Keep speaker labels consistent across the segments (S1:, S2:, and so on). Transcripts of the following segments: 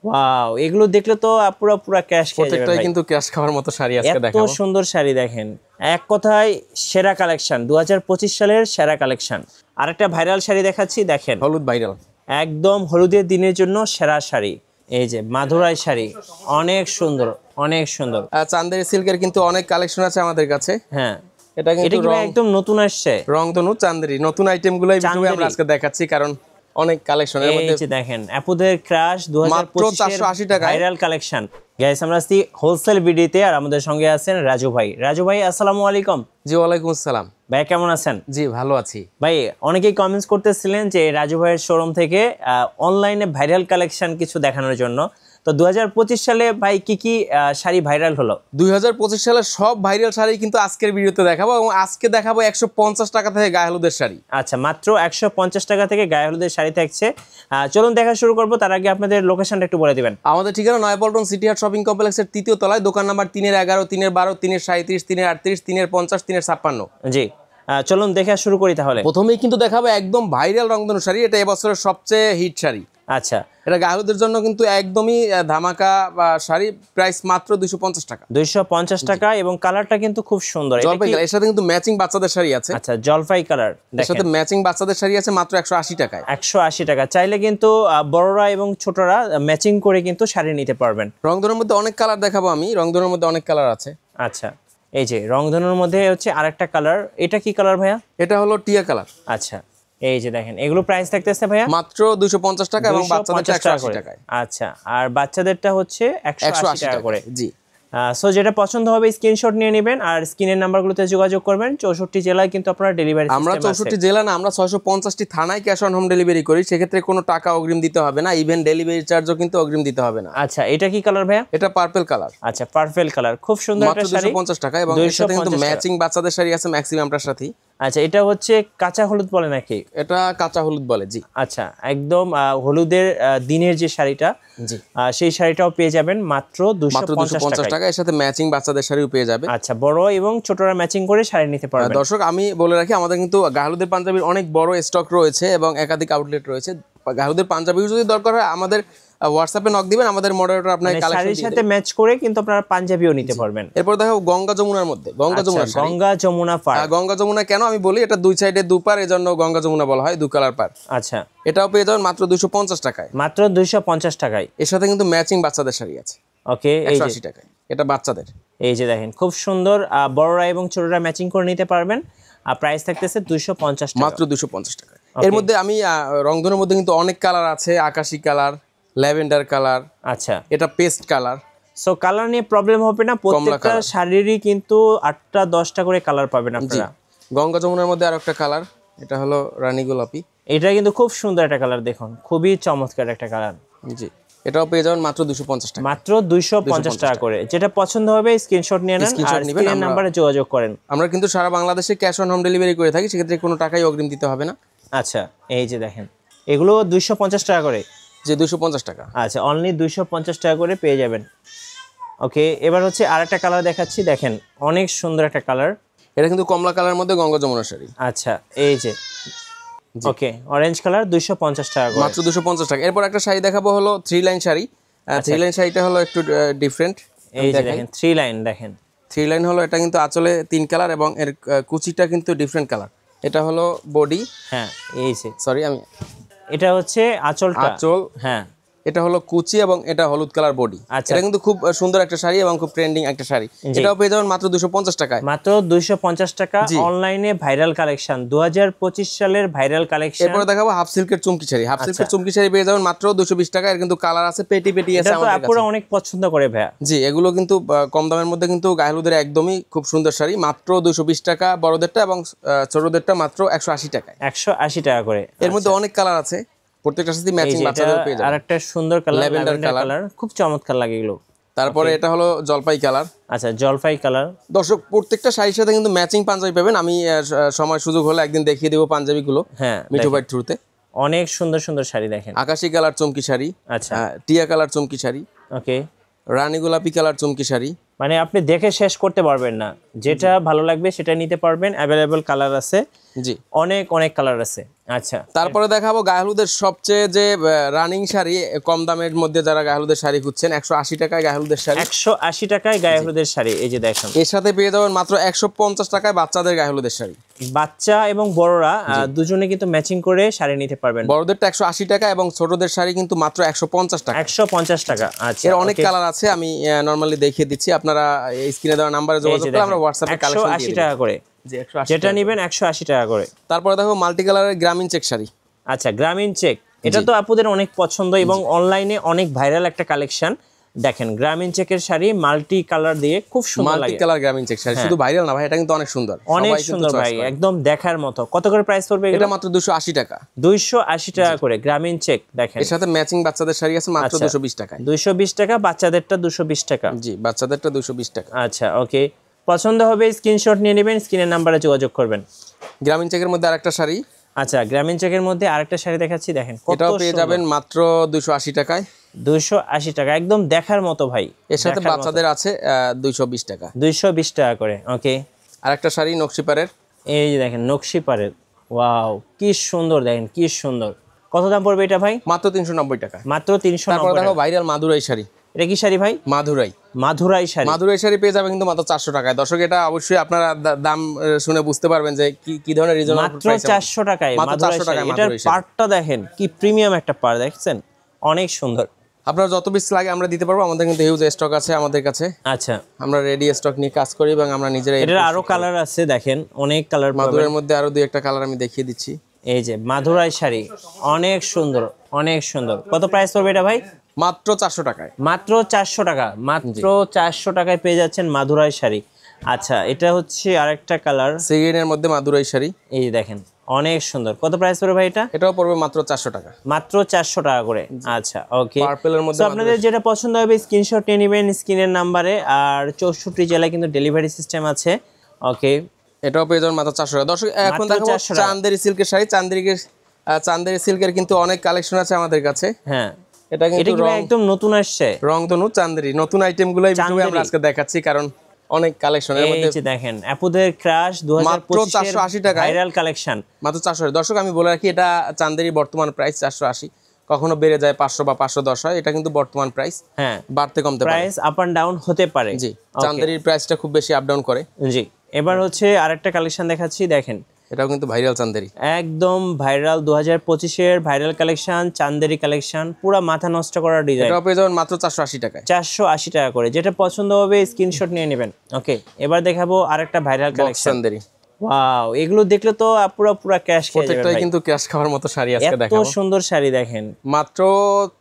S1: Wow, এগুলো দেখলে তো পুরো পুরো ক্যাশ খেয়ে যাবে
S2: প্রত্যেকটাই
S1: ভাই।
S2: কিন্তু ক্যাশ খাওয়ার মতো শাড়ি আজকে
S1: এত
S2: দেখাবো।
S1: সুন্দর শাড়ি দেখেন, এক কথায় সেরা কালেকশন, 2025 সালের সেরা কালেকশন। আরেকটা ভাইরাল শাড়ি দেখাচ্ছি, দেখেন
S2: হলুদ ভাইরাল,
S1: একদম হলুদের দিনের জন্য সেরা শাড়ি। এই যে মাধুরাই শাড়ি, অনেক সুন্দর, অনেক সুন্দর।
S2: চান্দেরি সিল্কের কিন্তু অনেক কালেকশন আছে আমাদের কাছে।
S1: হ্যাঁ,
S2: এটা
S1: এটা
S2: কিন্তু
S1: কি ভাই একদম নতুন আসছে?
S2: রংধনু চান্দেরি নতুন আইটেমগুলোই ভিডিওতে আমরা
S1: চান্দেরি।
S2: আজকে দেখাচ্ছি, কারণ অনেক কালেকশনের
S1: এই
S2: মধ্যে
S1: যে দেখেন আপুদের ক্রাশ
S2: মাত্র 480 টাকায়
S1: ভাইরাল কালেকশন। গাইস, আমরা আছি হোলসেল বিডিতে, আর আমাদের সঙ্গে আছেন রাজু ভাই। রাজু ভাই, আসসালামু আলাইকুম।
S2: জি ওয়ালাইকুম আসসালাম
S1: ভাই কেমন আছেন?
S2: জি ভালো আছি
S1: ভাই, অনেকেই কমেন্টস করতেছিলেন যে রাজু ভাইয়ের শোরুম থেকে অনলাইনে ভাইরাল কালেকশন কিছু দেখানোর জন্য। তো 2025 সালে ভাই কি কি শাড়ি ভাইরাল হলো?
S2: 2025 সালের সব ভাইরাল শাড়ি কিন্তু আজকের ভিডিওতে দেখাবো, এবং আজকে দেখাবো 150 টাকা থেকে গায়ে হলুদের শাড়ি।
S1: আচ্ছা, মাত্র 150 টাকা থেকে গায়ে হলুদের শাড়ি থাকছে। চলুন দেখা শুরু করবো, তার আগে আপনাদের লোকেশনটা একটু বলে দিবেন।
S2: আমাদের ঠিকানা নয়াপল্টন সিটি হাট শপিং কমপ্লেক্সের 3য় তলায়, দোকান নাম্বার 3-11, 3-12, 3-37, 3-38, 3-50, 3-56।
S1: জি, চলুন দেখা শুরু করি তাহলে।
S2: প্রথমেই কিন্তু দেখাবো একদম ভাইরাল রংধনু শাড়ি। এটা এবছরের সবচেয়ে হিট শাড়ি।
S1: আচ্ছা,
S2: এটা গায়ে হলুদের জন্য কিন্তু একদমই ধামাকা বা শাড়ি। প্রাইস মাত্র 250 টাকা।
S1: 250 টাকা, এবং কালারটা কিন্তু খুব সুন্দর। এটা
S2: জলপাই
S1: কি?
S2: কালার, এর সাথে কিন্তু ম্যাচিং বাচ্চাদের শাড়ি আছে।
S1: আচ্ছা, জলপাই কালার,
S2: এর সাথে ম্যাচিং বাচ্চাদের শাড়ি আছে মাত্র 180 টাকায়।
S1: 180 টাকা। চাইলে কিন্তু বড়রা এবং ছোটরা ম্যাচিং করে কিন্তু শাড়ি নিতে পারবেন।
S2: রংধনুর মধ্যে অনেক কালার দেখাবো আমি। রংধনুর মধ্যে অনেক কালার আছে।
S1: আচ্ছা, এই যে রংধনুর মধ্যে হচ্ছে আরেকটা কালার। এটা কি কালার ভাইয়া?
S2: এটা হলো টিয়া কালার।
S1: আচ্ছা, এই যে দেখেন, এগুলো প্রাইস থাকতেছে ভাইয়া
S2: মাত্র 250 টাকা, এবং বাচ্চাদের
S1: 250 টাকা
S2: 180
S1: করে।
S2: টাকায়।
S1: আচ্ছা, আর বাচ্চাদেরটা হচ্ছে 180 টাকা করে।
S2: জি।
S1: সো যেটা পছন্দ হবে স্ক্রিনশট নিয়ে নেবেন, আর স্ক্রিনের নাম্বারগুলোতে যোগাযোগ করবেন। 64 জেলায় কিন্তু আপনারা ডেলিভারি
S2: আমরা 64 জেলা না, আমরা 650টি থানায় ক্যাশ অন হোম ডেলিভারি করি। সেক্ষেত্রে কোনো টাকা অগ্রিম দিতে হবে না, ইভেন ডেলিভারি চার্জও কিন্তু অগ্রিম দিতে হবে না।
S1: আচ্ছা, এটা কি কালার ভাইয়া?
S2: এটা পার্পল কালার।
S1: আচ্ছা, পার্পল কালার, খুব সুন্দর
S2: মাত্র
S1: একটা শাড়ি।
S2: 250 টাকা, এবং এর সাথে কিন্তু ম্যাচিং বাচ্চাদের শাড়ি আছে ম্যাক্সিমামটার সাথেই।
S1: আচ্ছা, এটা হচ্ছে কাঁচা হলুদ বলে নাকি?
S2: এটা কাঁচা হলুদ বলে। জি।
S1: আচ্ছা, একদম হলুদের দিনের যে শাড়িটা,
S2: জি,
S1: সেই শাড়িটাও পেয়ে যাবেন মাত্র 250
S2: টাকা। এর সাথে ম্যাচিং বাচ্চাদের শাড়িও পেয়ে যাবে।
S1: আচ্ছা, বড় এবং ছোটরা ম্যাচিং করে শাড়ি নিতে পারবেন।
S2: দর্শক, আমি বলে রাখি, আমাদের কিন্তু গায়ে হলুদের পাঞ্জাবির অনেক বড় স্টক রয়েছে এবং একাধিক আউটলেট রয়েছে। গায়ে হলুদের পাঞ্জাবি যদি দরকার হয় আমাদের হোয়াটসঅ্যাপে নক দিবেন, আমাদের মডারেটর আপনাকে কালেকশন
S1: শাড়ির সাথে ম্যাচ করে কিন্তু আপনারা পাঞ্জাবিও নিতে পারবেন।
S2: এরপর দেখো গঙ্গা যমুনার মধ্যে, গঙ্গা যমুনা শাড়ি।
S1: গঙ্গা যমুনা পার।
S2: গঙ্গা যমুনা কেন আমি বলি, এটা দুই সাইডে দুপার, এজন্য গঙ্গা যমুনা বলা হয়, দু কালার পার।
S1: আচ্ছা,
S2: এটাও পেয়ে যাবেন মাত্র 250 টাকায়।
S1: মাত্র 250 টাকায়।
S2: এর সাথে কিন্তু ম্যাচিং বাচ্চাদের শাড়ি আছে।
S1: ওকে, এই যে
S2: 180 টাকায়। এটা বাচ্চাদের।
S1: এই যে দেখেন, খুব সুন্দর, বড়রা এবং ছোটরা ম্যাচিং করে নিতে পারবেন। আর প্রাইস থাকতেছে 250 টাকা,
S2: মাত্র 250 টাকা। এর মধ্যে আমি রংধনুর মধ্যে কিন্তু অনেক কালার আছে। আকাশি কালার, ল্যাভেন্ডার কালার,
S1: আচ্ছা,
S2: এটা পেস্ট কালার।
S1: সো কালার নিয়ে প্রবলেম হবে না, প্রত্যেকটা শাড়িরই কিন্তু 8টা 10টা করে কালার পাবেন আপনারা।
S2: গঙ্গা যমুনার মধ্যে আরো একটা কালার, এটা হলো রানী গোলাপি।
S1: এটা কিন্তু খুব সুন্দর একটা কালার, দেখুন খুবই চমৎকার একটা কালার।
S2: জি, এটাও পেয়ে যাবেন মাত্র 250 টাকা।
S1: মাত্র 250 টাকা করে। যেটা পছন্দ হবে স্ক্রিনশট নিয়ে নেন, আর স্ক্রিনের নাম্বারে যোগাযোগ করেন।
S2: আমরা কিন্তু সারা বাংলাদেশে ক্যাশ অন হোম ডেলিভারি করে থাকি, সেক্ষেত্রে কোনো টাকাই অগ্রিম দিতে হবে না।
S1: আচ্ছা, এই যে দেখেন, এগুলো 250 টাকা করে।
S2: যে 250 টাকা।
S1: আচ্ছা, অনলি 250 টাকা করে পেয়ে যাবেন। ওকে, এবার হচ্ছে আরেকটা কালার দেখাচ্ছি, দেখেন অনেক সুন্দর একটা কালার।
S2: এটা কিন্তু কমলা কালারের মধ্যে গঙ্গা যমুনা শাড়ি।
S1: আচ্ছা, এই যে ওকে, অরেঞ্জ কালার, 250 টাকা করে।
S2: মাত্র 250 টাকা। এরপর একটা শাড়ি দেখাবো, হলো 3 লাইন শাড়ি। 3 লাইন শাড়িটা হলো একটু ডিফারেন্ট।
S1: এই যে দেখেন 3 লাইন, দেখেন
S2: 3 লাইন হলো, এটা কিন্তু আঁচলে 3 কালার, এবং এর কুচিটা কিন্তু ডিফারেন্ট কালার। এটা হলো বডি।
S1: হ্যাঁ, এই যে
S2: সরি, আমি
S1: এটা হচ্ছে আঁচলটা।
S2: আঁচল।
S1: হ্যাঁ,
S2: এটা হলো কুচি, এবং এটা হলুদ কালার বডি। এটা কিন্তু খুব সুন্দর একটা শাড়ি এবং খুব ট্রেন্ডিং একটা শাড়ি। এটাও পেয়ে যাবেন মাত্র 250 টাকায়।
S1: মাত্র 250 টাকা। অনলাইনে ভাইরাল কালেকশন, 2025 সালের ভাইরাল কালেকশন।
S2: এরপর দেখাবো হাফ সিল্কের চুমকি শাড়ি। হাফ সিল্কের চুমকি শাড়ি পেয়ে যাবেন মাত্র 220 টাকা। এর কিন্তু কালার আছে, পেটি পেটি আছে আমাদের কাছে।
S1: আপুরা অনেক পছন্দ করে ভাইয়া।
S2: জি, এগুলো কিন্তু কম দামের মধ্যে কিন্তু গায়ে হলুদের একদমই খুব সুন্দর শাড়ি। মাত্র 220 টাকা বড়দেরটা, এবং ছোটদেরটা মাত্র 180 টাকায়।
S1: 180 টাকা করে।
S2: এর মধ্যে অনেক কালার আছে, প্রত্যেকটার সাথে ম্যাচিং বাচ্চাদের পেয়ে যাবেন।
S1: আরেকটা সুন্দর কালার, ল্যাভেন্ডার কালার, খুব চমৎকার লাগে এগুলো।
S2: তারপরে এটা হলো জলপাই কালার।
S1: আচ্ছা, জলপাই কালার।
S2: দর্শক, প্রত্যেকটা শাড়ির সাথে কিন্তু ম্যাচিং পাঞ্জাবি পাবেন। আমি সময় সুযোগ হলে একদিন দেখিয়ে দেবো পাঞ্জাবিগুলো।
S1: হ্যাঁ,
S2: মিঠু ভাই থ্রুতে।
S1: অনেক সুন্দর সুন্দর শাড়ি দেখেন।
S2: আকাশি কালার চমকি শাড়ি।
S1: আচ্ছা,
S2: টিয়া কালার চমকি শাড়ি।
S1: ওকে,
S2: রানী গোলাপি কালার চমকি শাড়ি।
S1: মানে আপনি দেখে শেষ করতে পারবেন না, যেটা ভালো লাগবে সেটা নিতে পারবেন। অ্যাভেলেবল কালার আছে,
S2: জি
S1: অনেক অনেক কালার আছে। আচ্ছা,
S2: তারপরে দেখাবো গায়ে হলুদের সবচেয়ে যে রানিং শাড়ি, কম দামের মধ্যে যারা গায়ে হলুদের শাড়ি খুঁজছেন, 180 টাকায় গায়ে হলুদের শাড়ি।
S1: 180 টাকায় গায়ে হলুদের শাড়ি, এই যে দেখেন।
S2: এর সাথে পেয়ে যাবেন মাত্র 150 টাকায় বাচ্চাদের গায়ে হলুদের শাড়ি।
S1: বাচ্চা এবং বড়রা দুজনে কিন্তু ম্যাচিং করে শাড়ি নিতে পারবেন।
S2: বড়দেরটা 180 টাকা এবং ছোটদের শাড়ি কিন্তু মাত্র 150 টাকা।
S1: 150 টাকা। আচ্ছা,
S2: এর অনেক কালার আছে, আমি নরমালি দেখিয়ে দিচ্ছি। আপনারা স্ক্রিনে দেওয়া নাম্বারে যোগাযোগ করে আমরা হোয়াটসঅ্যাপে কালেকশন দিয়ে
S1: 180 টাকা করে,
S2: জি 180
S1: যেটা নেবেন 180 টাকা করে।
S2: তারপরে দেখো মাল্টি কালারের গ্রামীণ চেক শাড়ি।
S1: আচ্ছা, গ্রামীণ চেক, এটা তো আপুদের অনেক পছন্দ এবং অনলাইনে অনেক ভাইরাল একটা কালেকশন। দেখেন গ্রামীণ চেকের শাড়ি মাল্টি কালার দিয়ে খুব সুন্দর লাগে।
S2: মাল্টি কালার গ্রামীণ চেক শাড়ি শুধু ভাইরাল না ভাই, এটা কিন্তু অনেক সুন্দর,
S1: অনেক সুন্দর ভাই, একদম দেখার মতো। কত করে প্রাইস পড়বে
S2: এটা? মাত্র 280 টাকা।
S1: 280 টাকা করে গ্রামীণ চেক। দেখেন
S2: এর সাথে ম্যাচিং বাচ্চাদের শাড়ি আছে মাত্র 220 টাকা।
S1: 220 টাকা, বাচ্চাদেরটা 220 টাকা।
S2: জি বাচ্চাদেরটা 220 টাকা।
S1: আচ্ছা ওকে, পছন্দ হবে স্ক্রিনশট নিয়ে নেবেন, স্ক্রিনের নাম্বারে যোগাযোগ করবেন।
S2: গ্রামীণ চেকের মধ্যে আরেকটা শাড়ি।
S1: আচ্ছা, গ্রামীণ চেকের মধ্যে আরেকটা শাড়ি দেখাচ্ছি, দেখেন
S2: এটাও পেয়ে যাবেন মাত্র 280 টাকায়।
S1: 280 টাকা, একদম দেখার মতো ভাই।
S2: এর সাথে বাচ্চাদের আছে 220 টাকা।
S1: 220 টাকা করে। ওকে,
S2: আরেকটা শাড়ি নকশিপাড়ের,
S1: এই যে দেখেন নকশিপাড়ের, ওয়াও কি সুন্দর, দেখেন কি সুন্দর। কত দাম পড়বে এটা ভাই?
S2: মাত্র 390 টাকা।
S1: মাত্র 390
S2: তারপর দেখো
S1: টাকা।
S2: ভাইরাল মাদুরাই শাড়ি।
S1: এটা কি শাড়ি ভাই?
S2: মাদুরাই।
S1: মাদুরাই শাড়ি।
S2: মাদুরাই শাড়ি পেয়ে যাবেন কিন্তু মাত্র 400 টাকায়। দর্শক এটা অবশ্যই আপনারা দাম শুনে বুঝতে পারবেন যে কি ধরনের রিজনেবল
S1: মাত্র
S2: প্রাইস।
S1: 400 টাকায়
S2: মাত্র
S1: মাদুরাই
S2: 400 টাকায়
S1: শাড়ি। এটার
S2: মাদুরাই শাড়ি।
S1: পাড়টা দেখেন কি প্রিমিয়াম একটা পাড়, দেখছেন অনেক সুন্দর।
S2: আপনারা যত পিস লাগে আমরা দিতে পারবো, আমাদের কিন্তু হিউজ স্টক আছে আমাদের কাছে।
S1: আচ্ছা,
S2: আমরা রেডি স্টক নিয়ে কাজ করি এবং আমরা নিজেরাই।
S1: এটার আরো কালার আছে, দেখেন অনেক কালার।
S2: মাদুরের মধ্যে আরো দুই একটা কালার আমি দেখিয়ে দিচ্ছি।
S1: এই যে মাদুরাই শাড়ি, অনেক সুন্দর, অনেক সুন্দর। কত প্রাইস পড়বে এটা ভাই?
S2: মাত্র 400 টাকায়।
S1: মাত্র 400 টাকা, মাত্র 400 টাকায় পেয়ে যাচ্ছেন মাদুরাই শাড়ি। আচ্ছা, এটা হচ্ছে আরেকটা কালার,
S2: সিগ্রিনের মধ্যে মাদুরাই শাড়ি।
S1: এই যে দেখেন অনেক সুন্দর। কত প্রাইস পড়বে ভাই এটা?
S2: এটাও পড়বে মাত্র 400 টাকা।
S1: মাত্র 400 টাকা করে। আচ্ছা ওকে,
S2: পার্পলের মধ্যে
S1: তো আপনাদের যেটা পছন্দ হবে স্ক্রিনশট নিয়ে নেবেন স্ক্রিনের নাম্বারে। আর 64 জেলায় কিন্তু ডেলিভারি সিস্টেম আছে। ওকে,
S2: এটাও পেয়ে যাবেন মাত্র 400 টাকা। দর্শক এখন দেখো চান্দেরি সিল্কের শাড়ি। চান্দেরি সিল্কের কিন্তু অনেক কালেকশন আছে আমাদের কাছে।
S1: হ্যাঁ,
S2: এটা কিন্তু
S1: একদম নতুন আসছে,
S2: রংধনু চান্দেরি নতুন আইটেমগুলোই আমরা আজকে দেখাচ্ছি, কারণ অনেক কালেকশনের মধ্যে।
S1: এই যে দেখেন আপুদের ক্রাশ 2025
S2: 480 টাকায়
S1: ভাইরাল কালেকশন,
S2: মাত্র 400। দর্শক আমি বলে রাখি, এটা চান্দেরি বর্তমান প্রাইস 480, কখনো বেড়ে যায় 500 বা 510 হয়। এটা কিন্তু বর্তমান প্রাইস,
S1: হ্যাঁ
S2: বাড়তে কমতে পারে,
S1: প্রাইস আপ এন্ড ডাউন হতে পারে।
S2: জি, চান্দেরির প্রাইসটা খুব বেশি আপ ডাউন করে।
S1: জি, এবার হচ্ছে আরেকটা কালেকশন দেখাচ্ছি, দেখেন
S2: এটাও কিন্তু ভাইরাল চান্দেরি,
S1: একদম viral 2025 viral collection, Chanderi collection, পুরো মাথা নষ্ট করা ডিজাইন।
S2: এটাও পেয়ে যাবেন মাত্র 480 টাকায়।
S1: 480 টাকা করে, যেটা পছন্দ হবে স্ক্রিনশট নিয়ে নেবেন। ওকে, এবার দেখাবো আরেকটা ভাইরাল কালেকশন
S2: চান্দেরি।
S1: ওয়াও, এগুলো দেখলে তো পুরো ক্যাশ খেয়ে যাবে।
S2: প্রত্যেকটাই কিন্তু ক্যাশ খাওয়ার মতো শাড়ি আজকে দেখাবো।
S1: এত সুন্দর শাড়ি দেখেন,
S2: মাত্র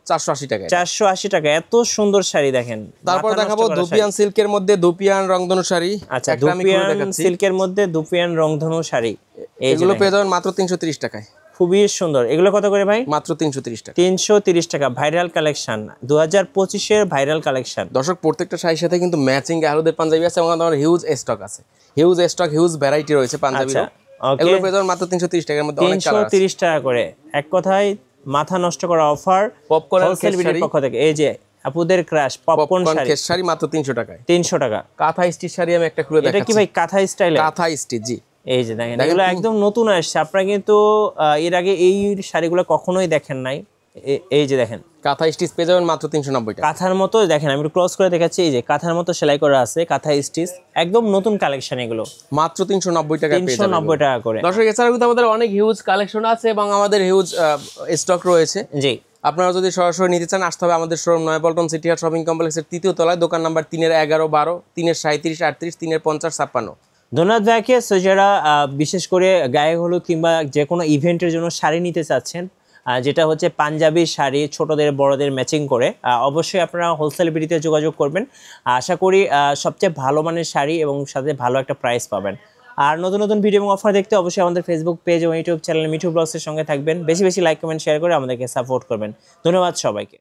S2: 480 টাকায়।
S1: 480 টাকা, এত সুন্দর শাড়ি দেখেন।
S2: তারপর দেখাবো দুপিয়ান সিল্কের মধ্যে দুপিয়ান রংধনু শাড়ি।
S1: আচ্ছা, দুপিয়ান সিল্কের মধ্যে দুপিয়ান রংধনু শাড়ি,
S2: এগুলো পেয়ে যাবেন মাত্র 330 টাকায়।
S1: খুবই সুন্দর। এগুলো কত করে ভাই?
S2: মাত্র 330 টাকা।
S1: 330 টাকা, ভাইরাল কালেকশন 2025 ভাইরাল কালেকশন।
S2: দর্শক প্রত্যেকটা শাড়ির সাথে কিন্তু ম্যাচিং গাহলুদের পাঞ্জাবি আছে এবং আমার হিউজ স্টক আছে, হিউজ ভ্যারাইটি রয়েছে পাঞ্জাবির। এগুলো পেয়ে যাবেন মাত্র 330 টাকার মধ্যে, অনেক কালার আছে।
S1: 330 টাকা করে, এক কথায় মাথা নষ্ট করা অফার
S2: পপকর্ন
S1: হোলসেল বিডির পক্ষ থেকে। এই যে আপুদের ক্রাশ পপকর্ন
S2: শাড়ি মাত্র 300 টাকায়।
S1: 300 টাকা।
S2: কাঁথা স্টিচ শাড়ি আমি একটা খুলে দেখাচ্ছি।
S1: এটা কি ভাই কাঁথা স্টাইলে?
S2: কাঁথা স্টিচ, জি।
S1: এই যে দেখেন, এগুলো একদম নতুন আসছে, আপনারা কিন্তু এর আগে এই শাড়িগুলো কখনোই দেখেন নাই। এই যে দেখেন
S2: কাঁথা স্টিচ পেয়ে যাবেন মাত্র 390 টাকা।
S1: কাঁথার মতো দেখেন, আমি একটু ক্লোজ করে দেখাচ্ছি। এই যে কাঁথার মতো সেলাই করা আছে, কাঁথা স্টিচ, একদম নতুন কালেকশন এগুলো।
S2: মাত্র 390 টাকা পেয়ে যাবেন।
S1: 390 টাকা করে।
S2: দর্শক এছাড়াও কিন্তু আমাদের অনেক হিউজ কালেকশন আছে এবং আমাদের হিউজ স্টক রয়েছে।
S1: জি,
S2: আপনারা যদি সরাসরি নিতে চান আসতে হবে আমাদের শোরুম নয়াপল্টন সিটি হাট শপিং কমপ্লেক্সের 3য় তলায়, দোকান নাম্বার 3-11-12, 3-37, 38, 3-50, 56।
S1: ধন্যবাদ ভাইকে। সো যারা বিশেষ করে গায়ে হলুদ কিংবা যে কোনো ইভেন্টের জন্য শাড়ি নিতে চাচ্ছেন, যেটা হচ্ছে পাঞ্জাবি শাড়ি, ছোটদের বড়দের ম্যাচিং করে, অবশ্যই আপনারা হোলসেল বিডিতে যোগাযোগ করবেন। আশা করি সবচেয়ে ভালো মানের শাড়ি এবং সাথে ভালো একটা প্রাইস পাবেন। আর নতুন নতুন ভিডিও এবং অফার দেখতে অবশ্যই আমাদের ফেসবুক পেজ এবং ইউটিউব চ্যানেল মিঠু ব্লগসের সঙ্গে থাকবেন। বেশি বেশি লাইক কমেন্ট শেয়ার করে আমাদেরকে সাপোর্ট করবেন। ধন্যবাদ সবাইকে।